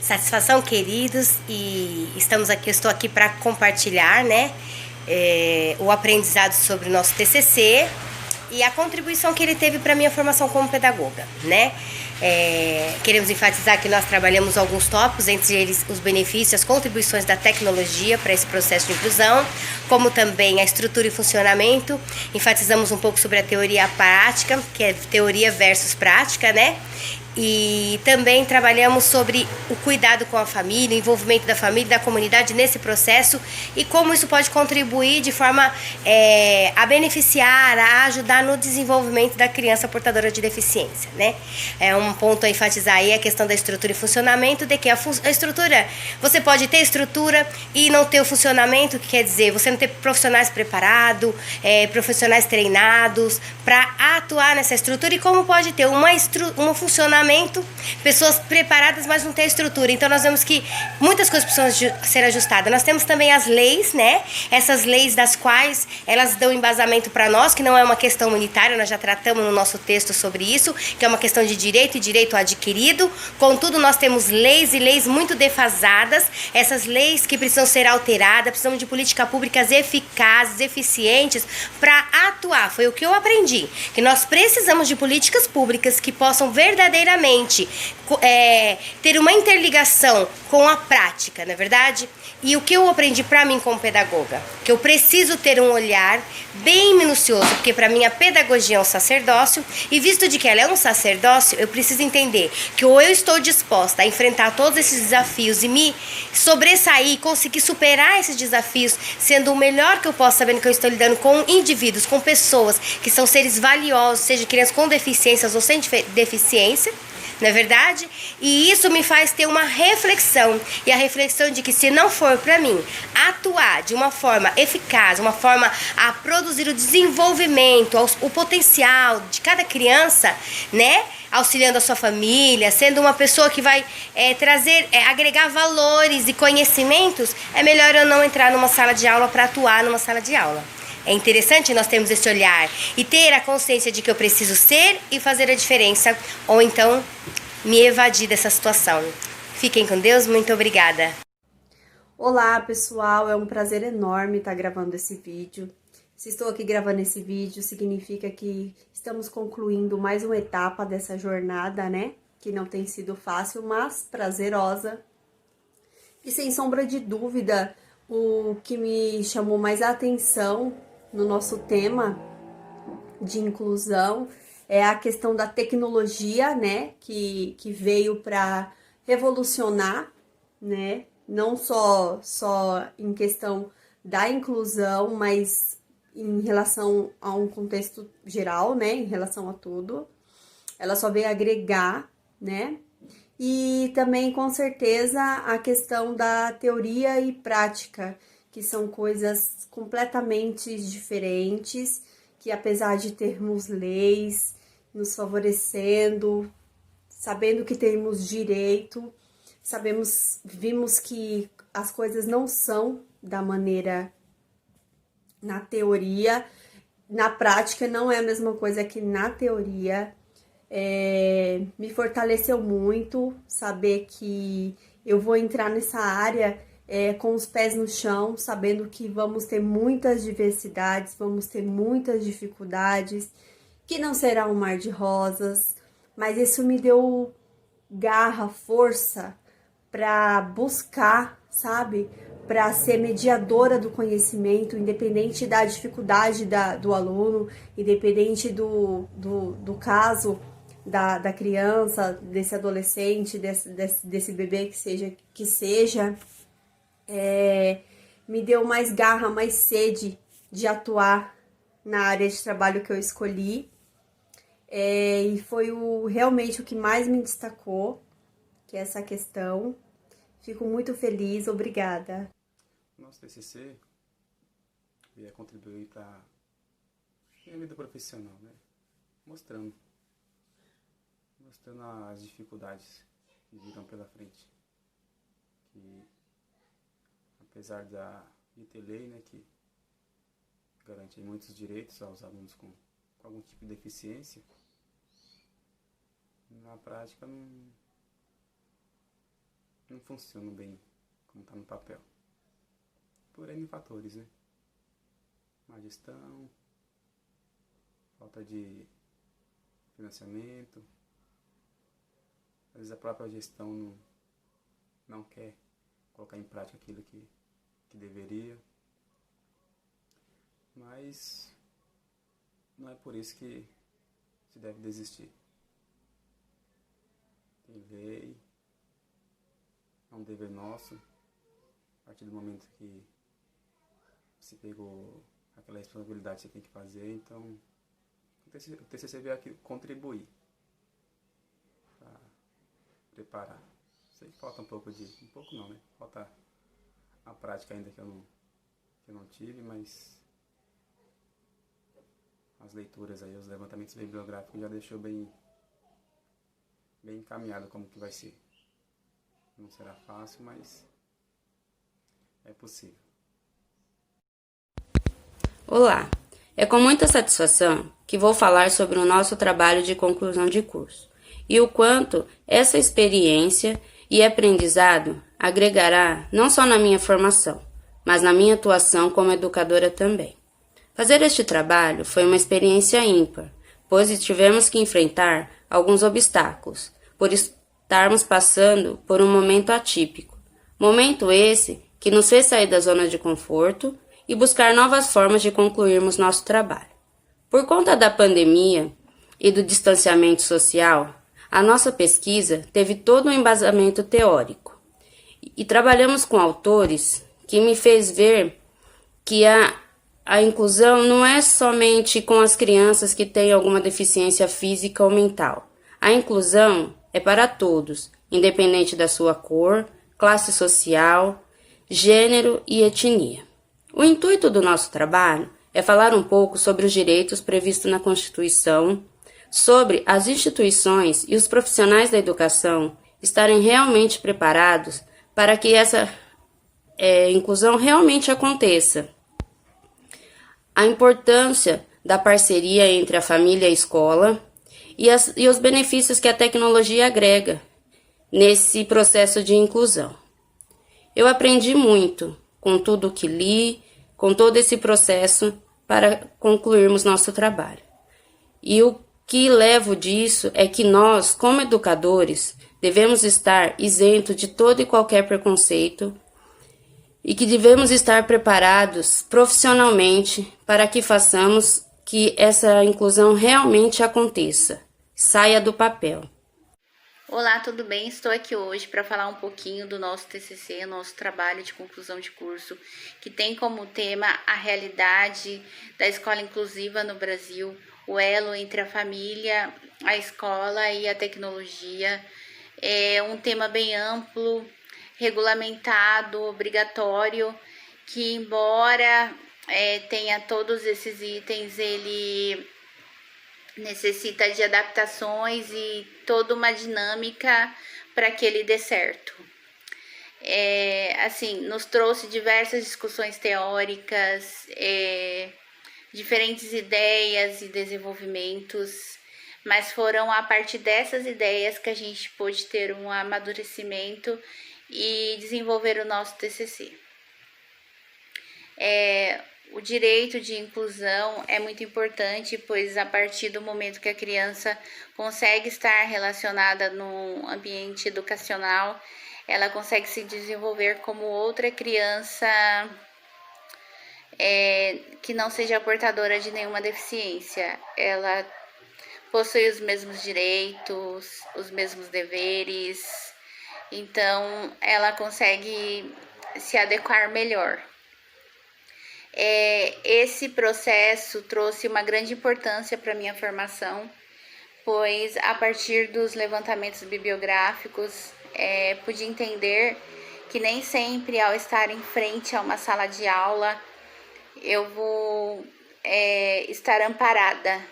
Satisfação, queridos, e estamos aqui, eu estou aqui para compartilhar, né, o aprendizado sobre o nosso TCC e a contribuição que ele teve para a minha formação como pedagoga, né. Queremos enfatizar que nós trabalhamos alguns tópicos, entre eles os benefícios, as contribuições da tecnologia para esse processo de inclusão, como também a estrutura e funcionamento. Enfatizamos um pouco sobre a teoria e a prática, que é teoria versus prática, né? E também trabalhamos sobre o cuidado com a família, o envolvimento da família e da comunidade nesse processo e como isso pode contribuir de forma a beneficiar, a ajudar no desenvolvimento da criança portadora de deficiência, né? É um ponto a enfatizar aí a questão da estrutura e funcionamento, de que a estrutura, você pode ter estrutura e não ter o funcionamento, que quer dizer, você não ter profissionais preparados, profissionais treinados para atuar nessa estrutura, e como pode ter um funcionamento, pessoas preparadas, mas não tem estrutura. Então nós vemos que muitas coisas precisam ser ajustadas. Nós temos também as leis, né? Essas leis das quais elas dão embasamento para nós, que não é uma questão unitária, nós já tratamos no nosso texto sobre isso, que é uma questão de direito e direito adquirido. Contudo, nós temos leis e leis muito defasadas, essas leis que precisam ser alteradas, precisamos de políticas públicas eficazes, eficientes para atuar. Foi o que eu aprendi, que nós precisamos de políticas públicas que possam verdadeiramente ter uma interligação com a prática, não é verdade? E o que eu aprendi para mim como pedagoga? Que eu preciso ter um olhar bem minucioso, porque para mim a pedagogia é um sacerdócio, e visto de que ela é um sacerdócio, eu preciso entender que ou eu estou disposta a enfrentar todos esses desafios e me sobressair, conseguir superar esses desafios, sendo o melhor que eu posso, sabendo que eu estou lidando com indivíduos, com pessoas que são seres valiosos, seja crianças com deficiências ou sem deficiência, não é verdade? E isso me faz ter uma reflexão, e a reflexão de que se não for para mim atuar de uma forma eficaz, uma forma a produzir o desenvolvimento, o potencial de cada criança, né? Auxiliando a sua família, sendo uma pessoa que vai agregar valores e conhecimentos, é melhor eu não entrar numa sala de aula para atuar numa sala de aula. É interessante nós termos esse olhar e ter a consciência de que eu preciso ser e fazer a diferença, ou então me evadir dessa situação. Fiquem com Deus, muito obrigada. Olá pessoal, é um prazer enorme estar gravando esse vídeo. Se estou aqui gravando esse vídeo, significa que estamos concluindo mais uma etapa dessa jornada, né? Que não tem sido fácil, mas prazerosa. E sem sombra de dúvida, o que me chamou mais a atenção no nosso tema de inclusão é a questão da tecnologia, né, que veio para revolucionar, né, não só em questão da inclusão, mas em relação a um contexto geral, né, em relação a tudo. Ela só veio agregar, né, e também, com certeza, a questão da teoria e prática, que são coisas completamente diferentes, que apesar de termos leis nos favorecendo, sabendo que temos direito, vimos que as coisas não são da maneira na teoria, na prática não é a mesma coisa que na teoria. Me fortaleceu muito saber que eu vou entrar nessa área com os pés no chão, sabendo que vamos ter muitas diversidades, vamos ter muitas dificuldades, que não será um mar de rosas, mas isso me deu garra, força para buscar, sabe? Para ser mediadora do conhecimento, independente da dificuldade do aluno, independente do caso da criança, desse adolescente, desse bebê que seja, me deu mais garra, mais sede de atuar na área de trabalho que eu escolhi, e foi realmente o que mais me destacou, que é essa questão. Fico muito feliz, obrigada. Nosso TCC ia contribuir para a minha vida profissional, né? Mostrando as dificuldades que virão pela frente. Que, apesar de ter lei, né, que garante muitos direitos aos alunos com algum tipo de deficiência, na prática não funcionam bem como está no papel. Por N fatores, né? Má gestão, falta de financiamento, às vezes a própria gestão não quer colocar em prática aquilo que deveria, mas não é por isso que se deve desistir. Tem lei, é um dever nosso, a partir do momento que você pegou aquela responsabilidade que você tem que fazer, então o TCC veio aqui contribuir para preparar. Sei que falta um pouco não, né? Falta a prática ainda que eu não tive, mas as leituras aí, os levantamentos bibliográficos já deixou bem encaminhado como que vai ser. Não será fácil, mas é possível. Olá, é com muita satisfação que vou falar sobre o nosso trabalho de conclusão de curso e o quanto essa experiência e aprendizado agregará não só na minha formação, mas na minha atuação como educadora também. Fazer este trabalho foi uma experiência ímpar, pois tivemos que enfrentar alguns obstáculos, por estarmos passando por um momento atípico. Momento esse que nos fez sair da zona de conforto e buscar novas formas de concluirmos nosso trabalho. Por conta da pandemia e do distanciamento social, a nossa pesquisa teve todo um embasamento teórico e trabalhamos com autores que me fez ver que a inclusão não é somente com as crianças que têm alguma deficiência física ou mental. A inclusão é para todos, independente da sua cor, classe social, gênero e etnia. O intuito do nosso trabalho é falar um pouco sobre os direitos previstos na Constituição, sobre as instituições e os profissionais da educação estarem realmente preparados para que essa inclusão realmente aconteça. A importância da parceria entre a família e a escola e os benefícios que a tecnologia agrega nesse processo de inclusão. Eu aprendi muito com tudo o que li, com todo esse processo para concluirmos nosso trabalho. E o que levo disso é que nós, como educadores, devemos estar isentos de todo e qualquer preconceito e que devemos estar preparados profissionalmente para que façamos que essa inclusão realmente aconteça, saia do papel. Olá, tudo bem? Estou aqui hoje para falar um pouquinho do nosso TCC, nosso trabalho de conclusão de curso, que tem como tema a realidade da escola inclusiva no Brasil, o elo entre a família, a escola e a tecnologia. É um tema bem amplo, regulamentado, obrigatório, que embora tenha todos esses itens, ele necessita de adaptações e toda uma dinâmica para que ele dê certo. Nos trouxe diversas discussões teóricas, diferentes ideias e desenvolvimentos, mas foram a partir dessas ideias que a gente pôde ter um amadurecimento e desenvolver o nosso TCC. O direito de inclusão é muito importante, pois a partir do momento que a criança consegue estar relacionada no ambiente educacional, ela consegue se desenvolver como outra criança que não seja portadora de nenhuma deficiência. Ela possui os mesmos direitos, os mesmos deveres, então ela consegue se adequar melhor. Esse processo trouxe uma grande importância para a minha formação, pois a partir dos levantamentos bibliográficos pude entender que nem sempre ao estar em frente a uma sala de aula eu vou estar amparada,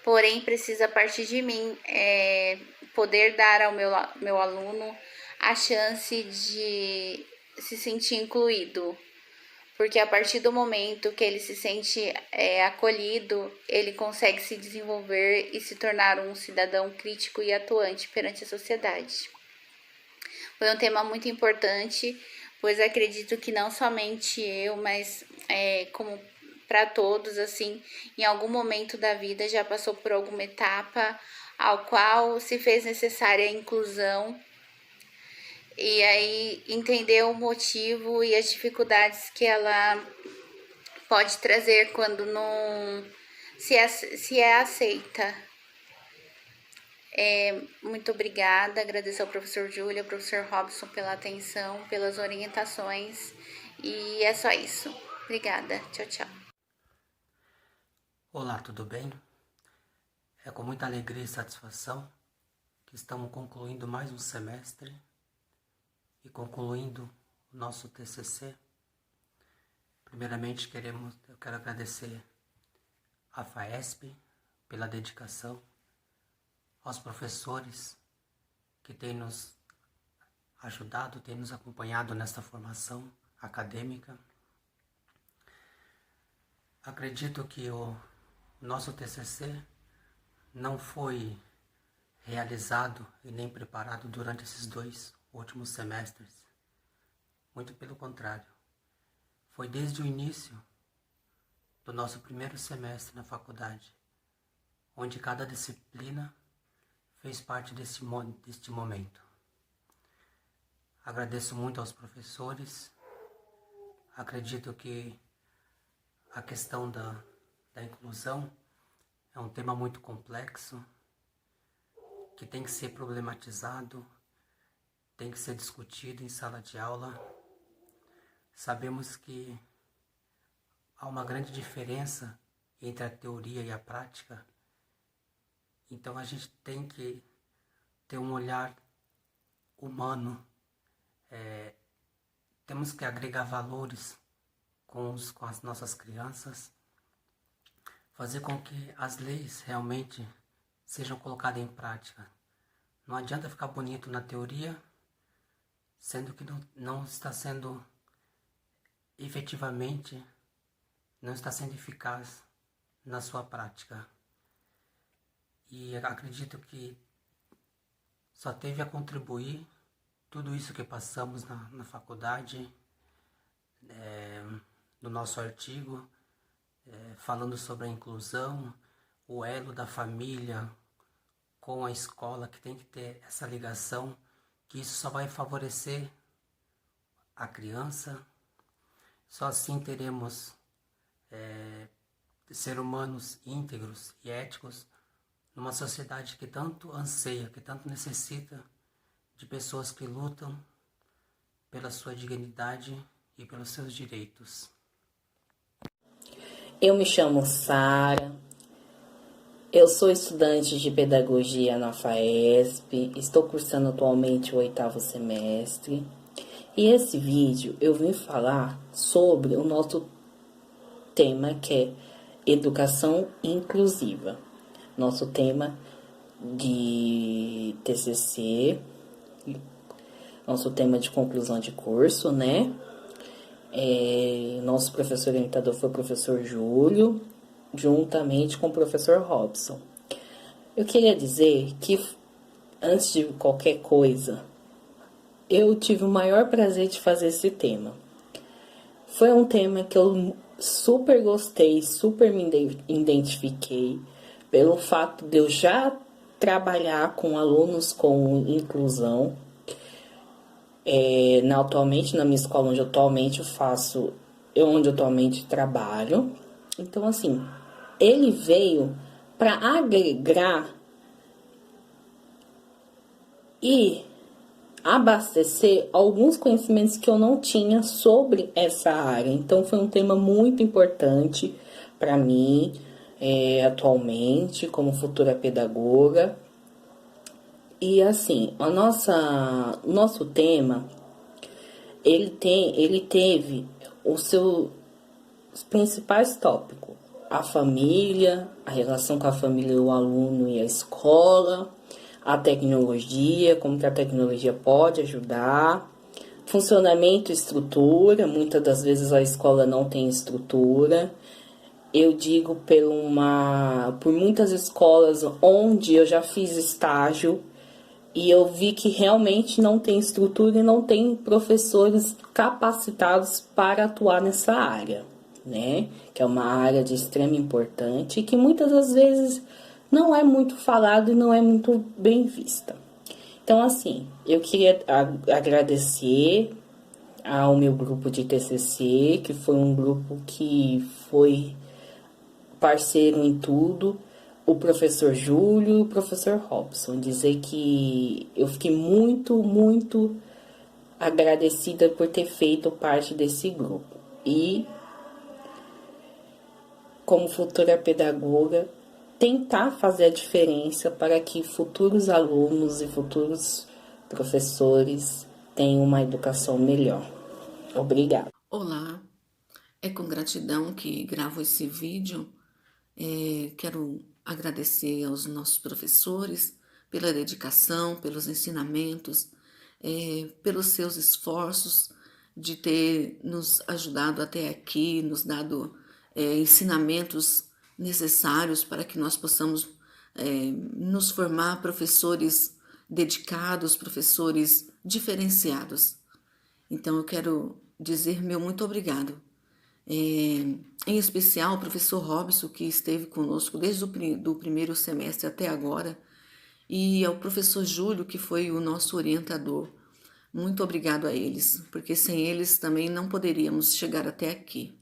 porém precisa partir de mim poder dar ao meu aluno a chance de se sentir incluído. Porque a partir do momento que ele se sente acolhido, ele consegue se desenvolver e se tornar um cidadão crítico e atuante perante a sociedade. Foi um tema muito importante, pois acredito que não somente eu, mas como para todos, assim, em algum momento da vida já passou por alguma etapa ao qual se fez necessária a inclusão, e aí entender o motivo e as dificuldades que ela pode trazer quando não se é aceita. Muito obrigada, agradeço ao professor Júlio, ao professor Robson pela atenção, pelas orientações, e é só isso. Obrigada, tchau, tchau. Olá, tudo bem? É com muita alegria e satisfação que estamos concluindo mais um semestre e concluindo o nosso TCC. Primeiramente, eu quero agradecer à FAESP pela dedicação, aos professores que têm nos ajudado, têm nos acompanhado nesta formação acadêmica. Acredito que o nosso TCC não foi realizado e nem preparado durante esses 2 últimos semestres. Muito pelo contrário. Foi desde o início do nosso primeiro semestre na faculdade, onde cada disciplina fez parte deste momento. Agradeço muito aos professores. Acredito que a questão da inclusão é um tema muito complexo, que tem que ser problematizado, tem que ser discutido em sala de aula. Sabemos que há uma grande diferença entre a teoria e a prática, então a gente tem que ter um olhar humano, temos que agregar valores com as nossas crianças, fazer com que as leis realmente sejam colocadas em prática. Não adianta ficar bonito na teoria, sendo que não está sendo efetivamente, não está sendo eficaz na sua prática. E acredito que só teve a contribuir tudo isso que passamos na faculdade, no nosso artigo, falando sobre a inclusão, o elo da família com a escola, que tem que ter essa ligação, que isso só vai favorecer a criança. Só assim teremos seres humanos íntegros e éticos numa sociedade que tanto anseia, que tanto necessita de pessoas que lutam pela sua dignidade e pelos seus direitos. Eu me chamo Sara, eu sou estudante de pedagogia na FAESP, estou cursando atualmente o 8º semestre. E esse vídeo eu vim falar sobre o nosso tema, que é educação inclusiva. Nosso tema de TCC, nosso tema de conclusão de curso, né? Nosso professor orientador foi o professor Júlio, juntamente com o professor Robson. Eu queria dizer que, antes de qualquer coisa, eu tive o maior prazer de fazer esse tema. Foi um tema que eu super gostei, super me identifiquei, pelo fato de eu já trabalhar com alunos com inclusão. Atualmente, na minha escola onde eu atualmente trabalho. Então, assim, ele veio para agregar e abastecer alguns conhecimentos que eu não tinha sobre essa área. Então, foi um tema muito importante para mim, atualmente, como futura pedagoga. E assim, o nosso tema, ele teve os seus principais tópicos: a família, a relação com a família, o aluno e a escola, a tecnologia, como que a tecnologia pode ajudar, funcionamento e estrutura. Muitas das vezes a escola não tem estrutura. Eu digo por muitas escolas onde eu já fiz estágio, E eu vi que realmente não tem estrutura e não tem professores capacitados para atuar nessa área, né? Que é uma área de extrema importância e que muitas das vezes não é muito falado e não é muito bem vista. Então, assim, eu queria agradecer ao meu grupo de TCC, que foi um grupo que foi parceiro em tudo, o professor Júlio e o professor Robson. Dizer que eu fiquei muito, muito agradecida por ter feito parte desse grupo. E, como futura pedagoga, tentar fazer a diferença para que futuros alunos e futuros professores tenham uma educação melhor. Obrigada. Olá, é com gratidão que gravo esse vídeo. Quero agradecer aos nossos professores pela dedicação, pelos ensinamentos, pelos seus esforços de ter nos ajudado até aqui, nos dado ensinamentos necessários para que nós possamos nos formar professores dedicados, professores diferenciados. Então eu quero dizer meu muito obrigado. Em especial ao professor Robson, que esteve conosco desde o primeiro semestre até agora, e ao professor Júlio, que foi o nosso orientador. Muito obrigado a eles, porque sem eles também não poderíamos chegar até aqui.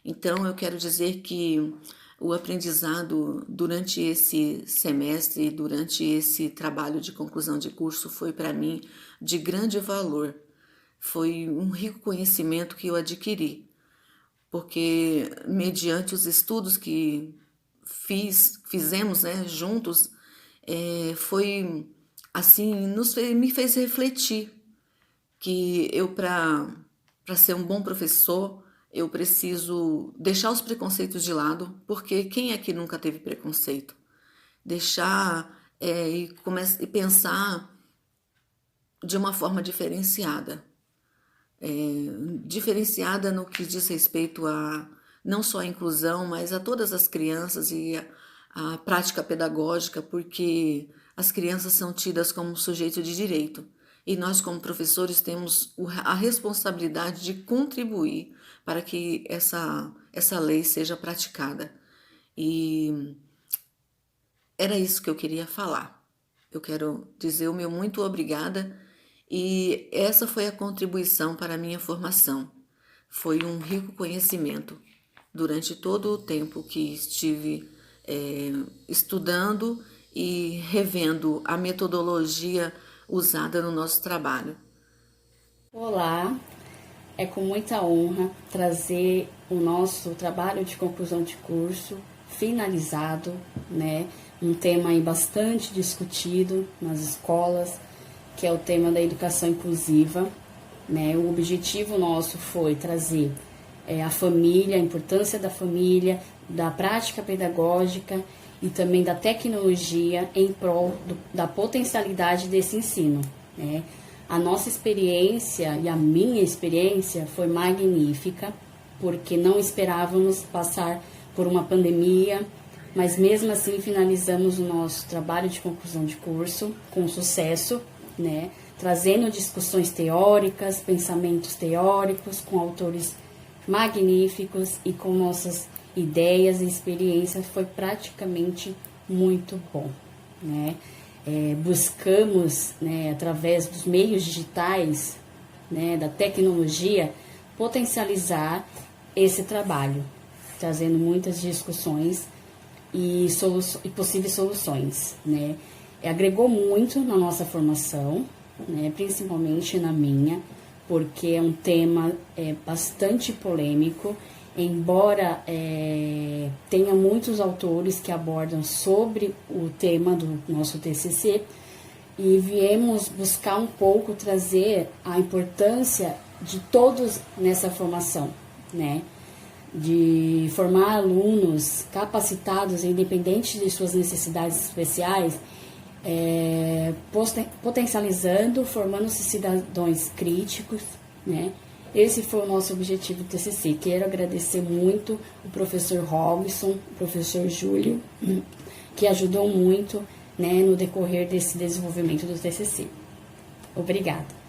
Então, eu quero dizer que o aprendizado durante esse semestre, durante esse trabalho de conclusão de curso, foi para mim de grande valor. Foi um rico conhecimento que eu adquiri, porque mediante os estudos que fizemos, né, juntos, foi assim, me fez refletir que eu, para ser um bom professor, eu preciso deixar os preconceitos de lado, porque quem aqui nunca teve preconceito? Deixar e pensar de uma forma diferenciada. Diferenciada no que diz respeito a não só a inclusão, mas a todas as crianças e a prática pedagógica, porque as crianças são tidas como sujeito de direito e nós, como professores, temos a responsabilidade de contribuir para que essa lei seja praticada. E era isso que eu queria falar. Eu quero dizer o meu muito obrigada. E essa foi a contribuição para a minha formação. Foi um rico conhecimento durante todo o tempo que estive estudando e revendo a metodologia usada no nosso trabalho. Olá, é com muita honra trazer o nosso trabalho de conclusão de curso finalizado, né? Um tema aí bastante discutido nas escolas, que é o tema da educação inclusiva, né? O objetivo nosso foi trazer a família, a importância da família, da prática pedagógica e também da tecnologia em prol da potencialidade desse ensino, né? A nossa experiência e a minha experiência foi magnífica, porque não esperávamos passar por uma pandemia, mas mesmo assim finalizamos o nosso trabalho de conclusão de curso com sucesso, né? Trazendo discussões teóricas, pensamentos teóricos, com autores magníficos e com nossas ideias e experiências. Foi praticamente muito bom, né? Buscamos, né, através dos meios digitais, né, da tecnologia, potencializar esse trabalho, trazendo muitas discussões e possíveis soluções, né? Agregou muito na nossa formação, né, principalmente na minha, porque é um tema bastante polêmico, embora tenha muitos autores que abordam sobre o tema do nosso TCC, e viemos buscar um pouco trazer a importância de todos nessa formação, né? De formar alunos capacitados, independente de suas necessidades especiais, potencializando, formando-se cidadãos críticos, né? Esse foi o nosso objetivo do TCC. Quero agradecer muito o professor Robson, o professor Júlio, que ajudou muito né, no decorrer desse desenvolvimento do TCC. Obrigada.